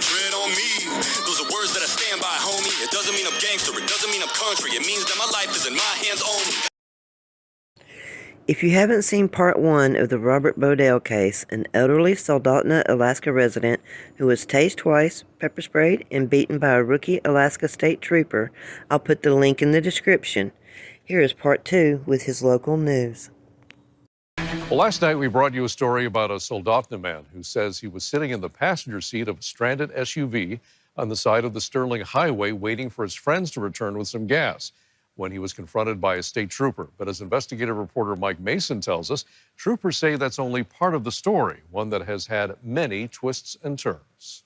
tread on me. Those are words that I stand by, homie. It doesn't mean I'm gangster, it doesn't mean I'm country. It means that my life is in my hands only. If you haven't seen part 1 of the Robert Bodell case, an elderly Soldotna, Alaska resident who was tased twice, pepper sprayed, and beaten by a rookie Alaska State Trooper, I'll put the link in the description. Here is part 2 with his local news. Well, last night we brought you a story about a Soldotna man who says he was sitting in the passenger seat of a stranded SUV on the side of the Sterling Highway waiting for his friends to return with some gas when he was confronted by a state trooper. But as investigative reporter Mike Mason tells us, troopers say that's only part of the story, one that has had many twists and turns.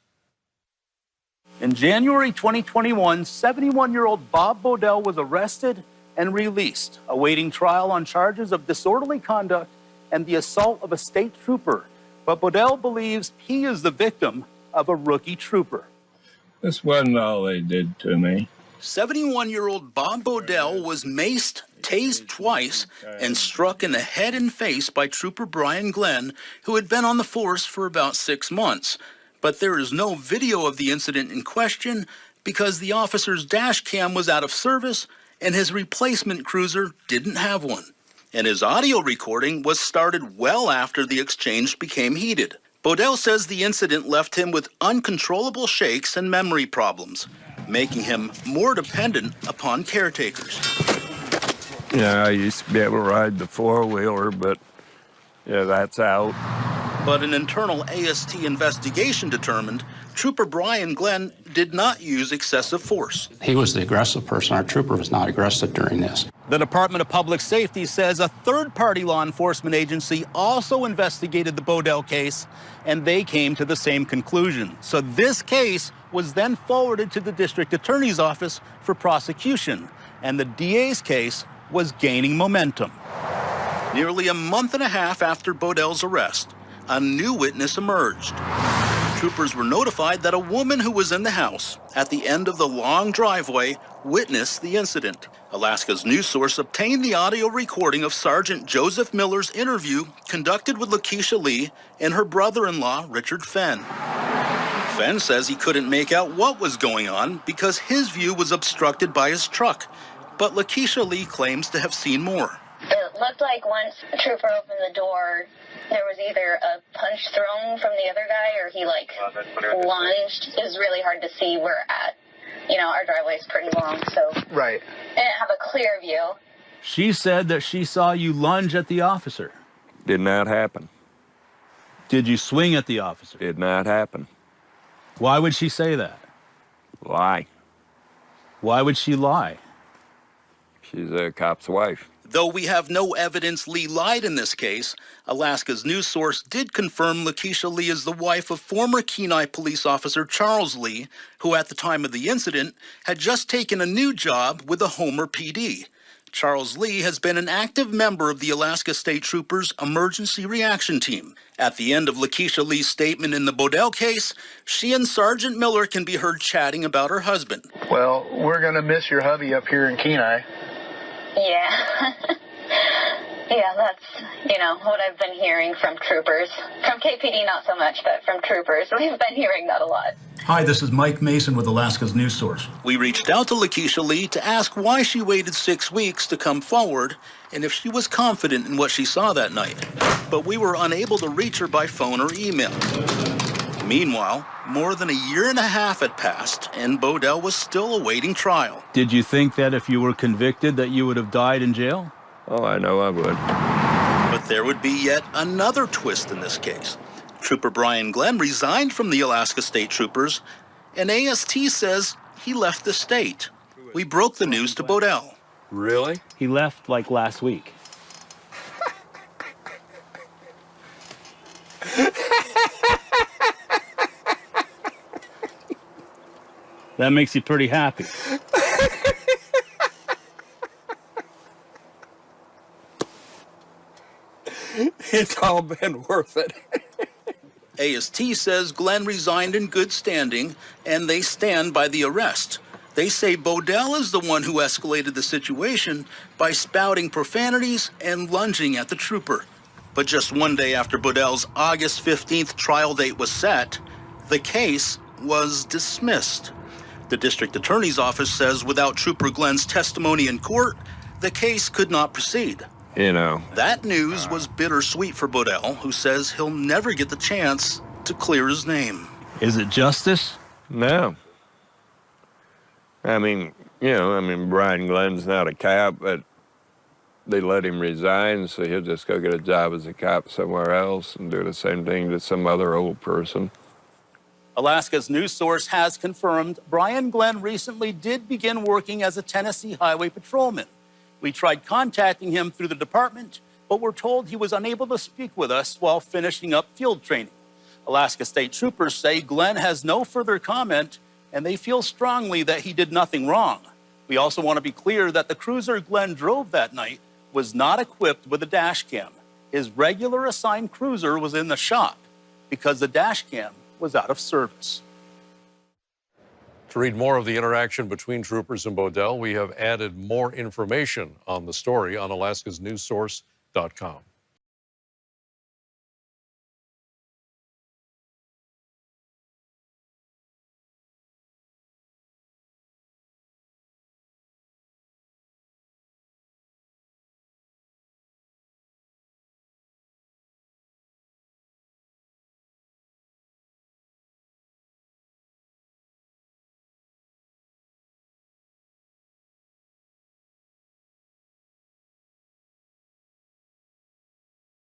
In January 2021, 71-year-old Bob Bodell was arrested and released, awaiting trial on charges of disorderly conduct and the assault of a state trooper. But Bodell believes he is the victim of a rookie trooper. This wasn't all they did to me. 71-year-old Bob Bodell was maced, tased twice, and struck in the head and face by Trooper Brian Glenn, who had been on the force for about 6 months. But there is no video of the incident in question because the officer's dash cam was out of service and his replacement cruiser didn't have one. And his audio recording was started well after the exchange became heated. Bodell says the incident left him with uncontrollable shakes and memory problems, making him more dependent upon caretakers. Yeah, I used to be able to ride the four-wheeler, but yeah, that's out. But an internal AST investigation determined Trooper Brian Glenn did not use excessive force. He was the aggressive person. Our trooper was not aggressive during this. The Department of Public Safety says a third-party law enforcement agency also investigated the Bodell case, and they came to the same conclusion. So this case was then forwarded to the district attorney's office for prosecution, and the DA's case was gaining momentum. Nearly a month and a half after Bodell's arrest, a new witness emerged. Troopers were notified that a woman who was in the house at the end of the long driveway witnessed the incident. Alaska's news source obtained the audio recording of Sergeant Joseph Miller's interview conducted with Lakeisha Lee and her brother-in-law, Richard Fenn. Fenn says he couldn't make out what was going on because his view was obstructed by his truck, but Lakeisha Lee claims to have seen more. It looked like once a trooper opened the door, there was either a punch thrown from the other guy or he lunged. It was really hard to see where at. You know, our driveway's pretty long, so Right. I didn't have a clear view. She said that she saw you lunge at the officer. Did not happen. Did you swing at the officer? Did not happen. Why would she say that? Lie. Why would she lie? She's a cop's wife. Though we have no evidence Lee lied in this case, Alaska's news source did confirm Lakeisha Lee is the wife of former Kenai police officer Charles Lee, who at the time of the incident had just taken a new job with the Homer PD. Charles Lee has been an active member of the Alaska State Troopers Emergency Reaction Team. At the end of Lakeisha Lee's statement in the Bodell case, she and Sergeant Miller can be heard chatting about her husband. Well, we're going to miss your hubby up here in Kenai. Yeah. Yeah, that's, what I've been hearing from troopers. From KPD, not so much, but from troopers. We've been hearing that a lot. Hi, this is Mike Mason with Alaska's news source. We reached out to Lakeisha Lee to ask why she waited 6 weeks to come forward and if she was confident in what she saw that night. But we were unable to reach her by phone or email. Meanwhile, more than a year and a half had passed, and Bodell was still awaiting trial. Did you think that if you were convicted that you would have died in jail? Oh, I know I would. But there would be yet another twist in this case. Trooper Brian Glenn resigned from the Alaska State Troopers, and AST says he left the state. We broke the news to Bodell. Really? He left like last week. That makes you pretty happy. It's all been worth it. AST says Glenn resigned in good standing, and they stand by the arrest. They say Bodell is the one who escalated the situation by spouting profanities and lunging at the trooper. But just one day after Bodell's August 15th trial date was set, the case was dismissed. The district attorney's office says without Trooper Glenn's testimony in court, the case could not proceed. You know, That news was bittersweet for Bodell, who says he'll never get the chance to clear his name. Is it justice? no. I mean, Brian Glenn's not a cop, but they let him resign, so he'll just go get a job as a cop somewhere else and do the same thing to some other old person. Alaska's news source has confirmed Brian Glenn recently did begin working as a Tennessee highway patrolman. We tried contacting him through the department, but were told he was unable to speak with us while finishing up field training. Alaska State Troopers say Glenn has no further comment, and they feel strongly that he did nothing wrong. We also want to be clear that the cruiser Glenn drove that night was not equipped with a dash cam. His regular assigned cruiser was in the shop because the dash cam was out of service. To read more of the interaction between troopers and Bodell, we have added more information on the story on alaskasnewssource.com.